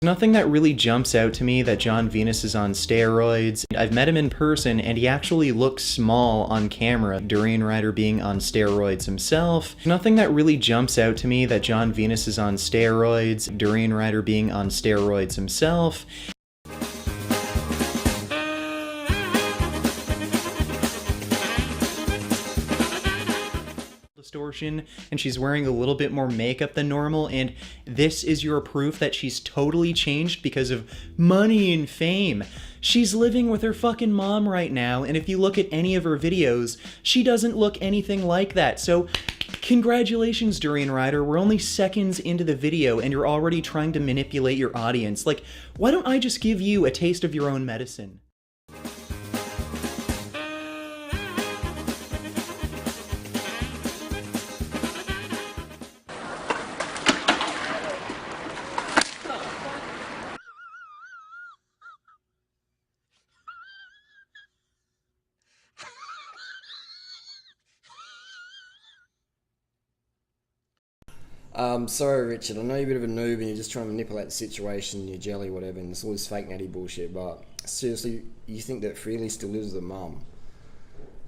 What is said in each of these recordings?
Nothing that really jumps out to me that John Venus is on steroids. I've met him in person and he actually looks small on camera, Durian Rider being on steroids himself. Nothing that really jumps out to me that John Venus is on steroids, Durian Rider being on steroids himself. Distortion, and she's wearing a little bit more makeup than normal, and this is your proof that she's totally changed because of money and fame. She's living with her fucking mom right now, and if you look at any of her videos, she doesn't look anything like that. So congratulations, Durian Rider. We're only seconds into the video and you're already trying to manipulate your audience. Like, why don't I just give you a taste of your own medicine? Sorry Richard, I know you're a bit of a noob and you're just trying to manipulate the situation, you're jelly, whatever, and it's all this fake natty bullshit, but seriously, you think that Freely still lives with her mum?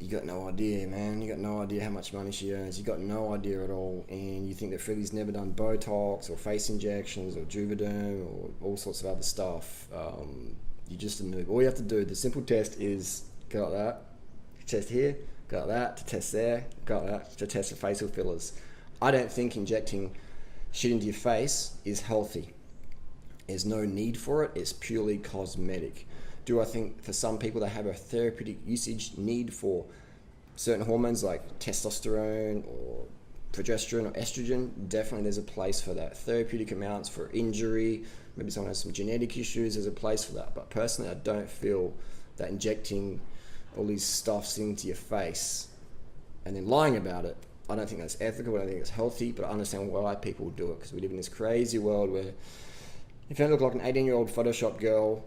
You got no idea, man. You got no idea how much money she earns. You got no idea at all, and you think that Freely's never done Botox or face injections or Juvederm or all sorts of other stuff. You're just a noob. All you have to do, the simple test is go like that, test here, go like that, to test there, go like that, to test the facial fillers. I don't think injecting shit into your face is healthy. There's no need for it. It's purely cosmetic. Do I think for some people that have a therapeutic usage need for certain hormones like testosterone or progesterone or estrogen? Definitely there's a place for that. Therapeutic amounts for injury, maybe someone has some genetic issues, there's a place for that. But personally, I don't feel that injecting all these stuffs into your face and then lying about it, I don't think that's ethical, I don't think it's healthy, but I understand why people do it, because we live in this crazy world where if you don't look like an 18-year-old Photoshop girl,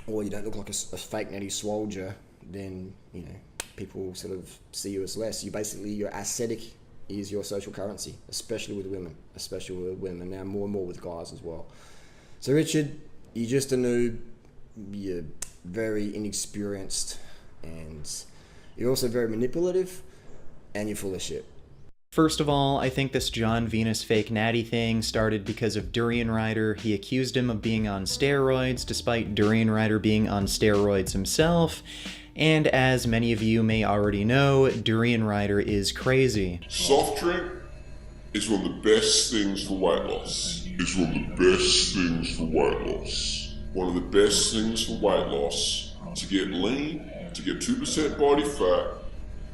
or you don't look like a fake natty soldier, then, you know, people sort of see you as less. Your aesthetic is your social currency, especially with women, now more and more with guys as well. So Richard, you're just a noob, you're very inexperienced, and you're also very manipulative, and you're full of shit. First of all, I think this John Venus fake natty thing started because of Durian Rider. He accused him of being on steroids, despite Durian Rider being on steroids himself. And as many of you may already know, Durian Rider is crazy. Soft drink is one of the best things for weight loss. It's one of the best things for weight loss. One of the best things for weight loss, to get lean, to get 2% body fat,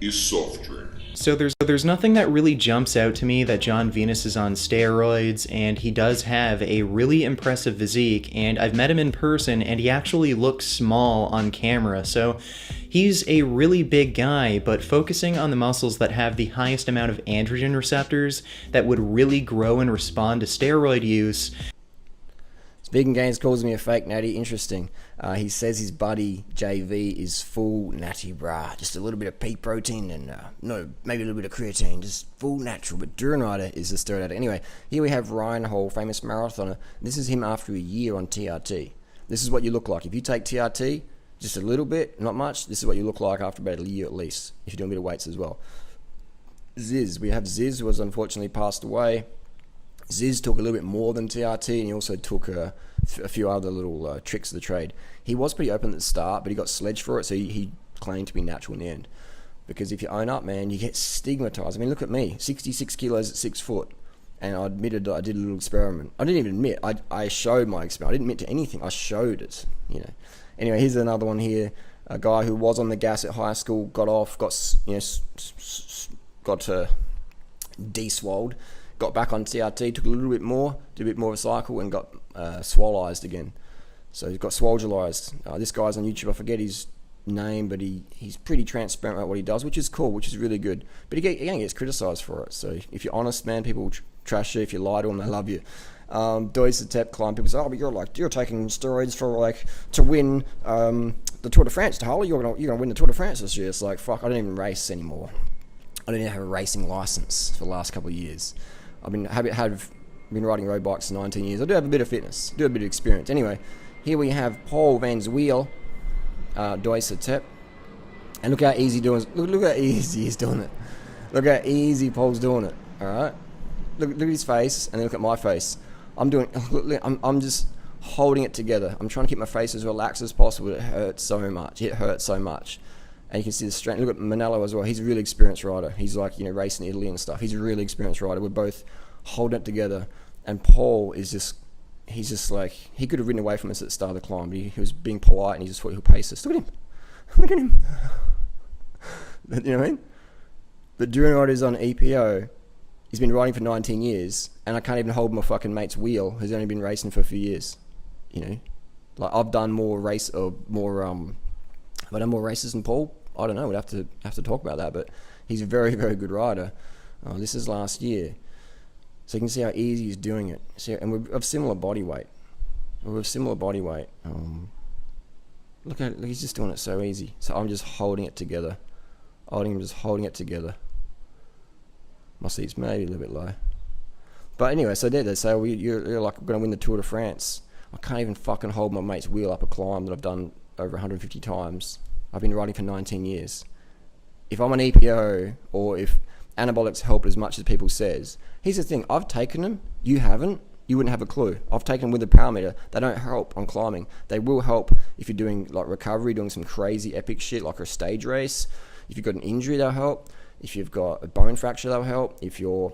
is soft drink. So there's nothing that really jumps out to me that John Venus is on steroids, and he does have a really impressive physique, and I've met him in person and he actually looks small on camera. So he's a really big guy, but focusing on the muscles that have the highest amount of androgen receptors that would really grow and respond to steroid use. Vegan Gains calls me a fake natty. Interesting. He says his buddy JV is full natty, brah. Just a little bit of pea protein and maybe a little bit of creatine. Just full natural. But Durian Rider is the steroid addict. Anyway, here we have Ryan Hall, famous marathoner. This is him after a year on TRT. This is what you look like. If you take TRT, just a little bit, not much, this is what you look like after about a year at least, if you're doing a bit of weights as well. Ziz. We have Ziz, who has unfortunately passed away. Ziz took a little bit more than TRT, and he also took a few other little tricks of the trade. He was pretty open at the start, but he got sledged for it, so he claimed to be natural in the end. Because if you own up, man, you get stigmatized. I mean, look at me, 66 kilos at 6 foot, and I admitted that I did a little experiment. I didn't even admit, I showed my experiment. I didn't admit to anything, I showed it, you know. Anyway, here's another one here. A guy who was on the gas at high school, got off, got de-swolled, got back on TRT, took a little bit more, did a bit more of a cycle, and got swollized again. So he got swolgelized. This guy's on YouTube, I forget his name, but he's pretty transparent about what he does, which is cool, which is really good. But he gets criticized for it. So if you're honest, man, people will trash you. If you lie to them, they love you. Dois the Tep climb, people say, oh, but you're taking steroids for to win the Tour de France. Harley, you're gonna win the Tour de France this year. It's like, fuck, I don't even race anymore. I don't even have a racing license for the last couple of years. I've been have been riding road bikes for 19 years. I do have a bit of fitness, do have a bit of experience. Anyway, here we have Paul Van Zwiel, Doisa Tep. And look how easy look how easy he's doing it. Look how easy Paul's doing it, alright? Look at his face, and then look at my face. I'm just holding it together. I'm trying to keep my face as relaxed as possible. It hurts so much. And you can see the strength. Look at Manello as well. He's a really experienced rider. He's like, racing Italy and stuff. He's a really experienced rider. We're both holding it together. And Paul is he's just like, he could have ridden away from us at the start of the climb, but he was being polite and he just thought he'll pace us. Look at him. Look at him. You know what I mean? But during riders on EPO, he's been riding for 19 years, and I can't even hold my fucking mate's wheel, who's only been racing for a few years. Like, I've done more races than Paul? I don't know. We'd have to talk about that. But he's a very, very good rider. This is last year, so you can see how easy he's doing it. And we're of similar body weight. Look, he's just doing it so easy. So I'm just holding it together. Holding it together. My seat's maybe a little bit low. But anyway, so they say, well, you're like going to win the Tour de France. I can't even fucking hold my mate's wheel up a climb that I've done over 150 times. I've been riding for 19 years. If I'm an EPO, or if anabolics help as much as people says, here's the thing, I've taken them, you haven't, you wouldn't have a clue. I've taken them with a power meter. They don't help on climbing. They will help if you're doing like recovery, doing some crazy epic shit like a stage race. If you've got an injury, they'll help. If you've got a bone fracture, they'll help. If your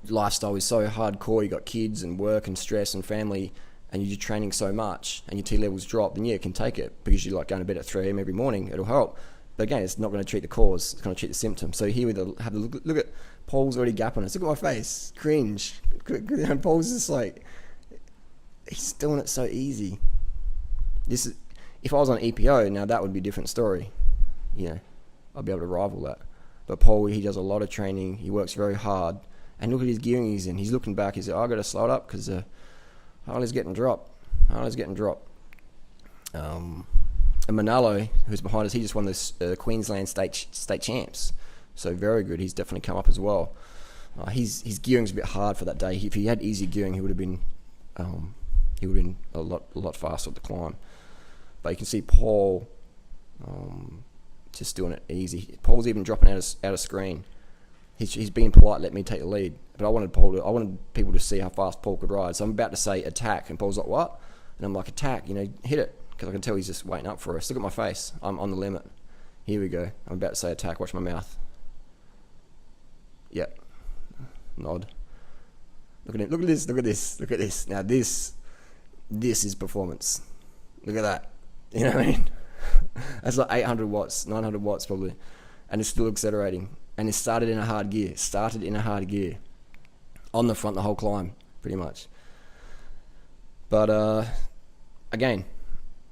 lifestyle is so hardcore, you've got kids and work and stress and family, and you're training so much and your T levels drop, then yeah, you can take it because you're like going to bed at 3 a.m. every morning. It'll help. But again, it's not going to treat the cause. It's going to treat the symptom. So here we have a look at Paul's already gapping us. Look at my face. Cringe. And Paul's just like, he's doing it so easy. If I was on EPO, now that would be a different story. I'd be able to rival that. But Paul, he does a lot of training. He works very hard. And look at his gearing he's in. He's looking back. He's like, I got to slow it up because Harley's getting dropped. And Manalo, who's behind us, he just won this Queensland state champs. So very good. He's definitely come up as well. His gearing's a bit hard for that day. If he had easy gearing, he would have been a lot faster at the climb. But you can see Paul just doing it easy. Paul's even dropping out of screen. He's being polite, let me take the lead. But I wanted people to see how fast Paul could ride. So I'm about to say attack, and Paul's like, what? And I'm like, attack, hit it. Because I can tell he's just waiting up for us. Look at my face. I'm on the limit. Here we go. I'm about to say attack. Watch my mouth. Yep. Nod. Look at it. Look at this. Now this is performance. Look at that. You know what I mean? That's like 800 watts, 900 watts probably. And it's still accelerating. And it started in a hard gear. On the front the whole climb, pretty much. But, again,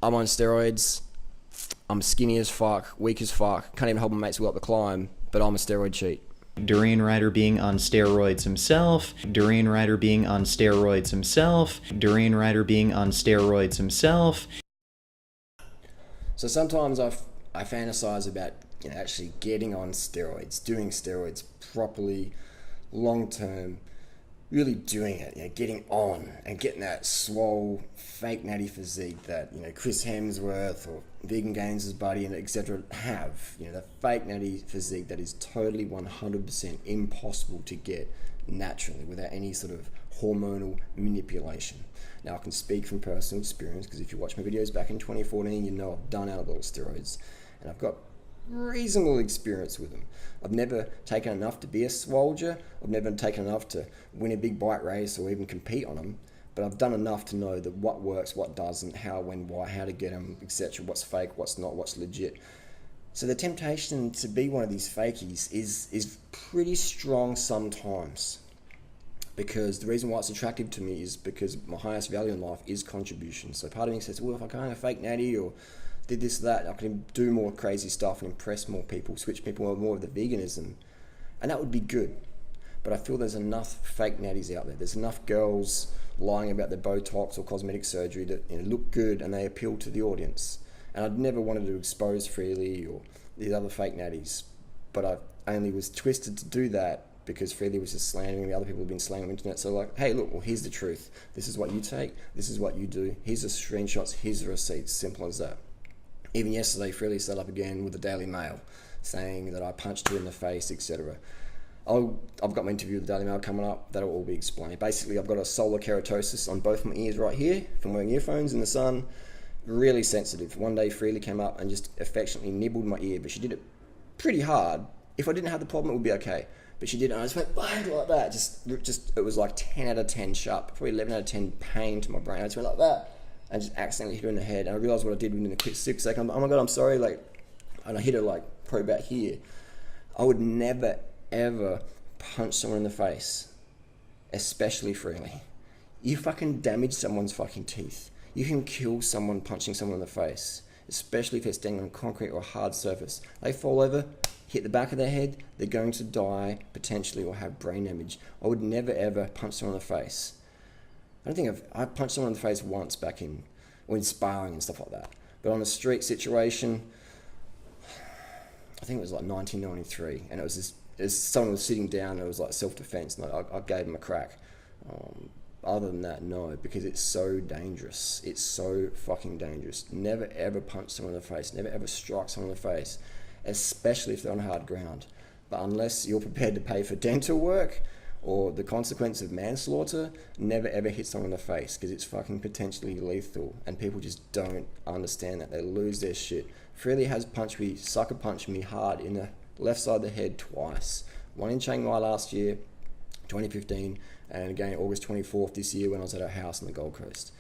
I'm on steroids. I'm skinny as fuck, weak as fuck. Can't even hold my mates wheel up the climb, but I'm a steroid cheat. Durian Rider being on steroids himself. So sometimes I fantasize about actually getting on steroids, doing steroids properly, long term, really doing it, getting on and getting that swole, fake natty physique that Chris Hemsworth or Vegan Gains' buddy and etc. have. The fake natty physique that is totally 100% impossible to get naturally without any sort of hormonal manipulation. Now, I can speak from personal experience because if you watch my videos back in 2014, I've done anabolic steroids and I've got reasonable experience with them. I've never taken enough to be a soldier. I've never taken enough to win a big bike race or even compete on them. But I've done enough to know that what works, what doesn't, how, when, why, how to get them, etc. What's fake, what's not, what's legit. So the temptation to be one of these fakies is pretty strong sometimes. Because the reason why it's attractive to me is because my highest value in life is contribution. So part of me says, well, if I can't have fake natty or did this, that, I can do more crazy stuff and impress more people, switch people more of the veganism. And that would be good. But I feel there's enough fake natties out there. There's enough girls lying about their Botox or cosmetic surgery that look good and they appeal to the audience. And I'd never wanted to expose Freely or these other fake natties. But I only was twisted to do that because Freely was just slandering me. Other people have been slandering the internet. So like, hey, look, well, here's the truth. This is what you take. This is what you do. Here's the screenshots. Here's the receipts. Simple as that. Even yesterday, Freely set up again with the Daily Mail, saying that I punched her in the face, etc. I've got my interview with the Daily Mail coming up. That'll all be explained. Basically, I've got a solar keratosis on both my ears right here from wearing earphones in the sun. Really sensitive. One day, Freely came up and just affectionately nibbled my ear, but she did it pretty hard. If I didn't have the problem, it would be okay. But she did it, and I just went bang like that. Just it was like 10 out of 10 sharp, probably 11 out of 10 pain to my brain. I just went like that, and just accidentally hit her in the head. And I realised what I did within a quick 6 seconds. I'm like, oh my god, I'm sorry. Like, and I hit her like probably about here. I would never ever punch someone in the face, especially Freely. You fucking damage someone's fucking teeth. You can kill someone punching someone in the face, especially if they're standing on concrete or a hard surface. They fall over, hit the back of their head, they're going to die potentially or have brain damage. I would never ever punch someone in the face. I don't think I punched someone in the face once back in sparring and stuff like that. But on a street situation, I think it was like 1993, and it was someone was sitting down and it was like self-defense, and I gave him a crack. Other than that, no, because it's so dangerous. It's so fucking dangerous. Never ever punch someone in the face. Never ever strike someone in the face, especially if they're on hard ground. But unless you're prepared to pay for dental work or the consequence of manslaughter, never ever hit someone in the face, because it's fucking potentially lethal, and people just don't understand that. They lose their shit. Freely has sucker punched me hard in the left side of the head twice. One in Chiang Mai last year, 2015, and again August 24th this year when I was at her house on the Gold Coast.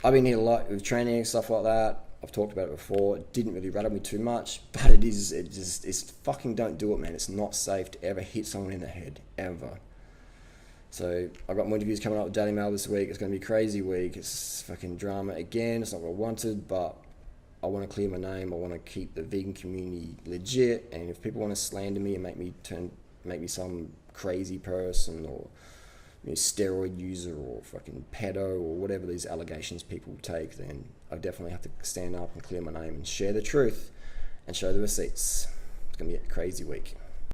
I've been here a lot with training and stuff like that. I've talked about it before. It didn't really rattle me too much, but it's fucking don't do it, man. It's not safe to ever hit someone in the head, ever. So I've got more interviews coming up with Daily Mail this week. It's going to be a crazy week. It's fucking drama again. It's not what I wanted, but I want to clear my name. I want to keep the vegan community legit, and if people want to slander me and make me some crazy person or steroid user or fucking pedo or whatever these allegations people take, then I definitely have to stand up and clear my name and share the truth and show the receipts. It's going to be a crazy week.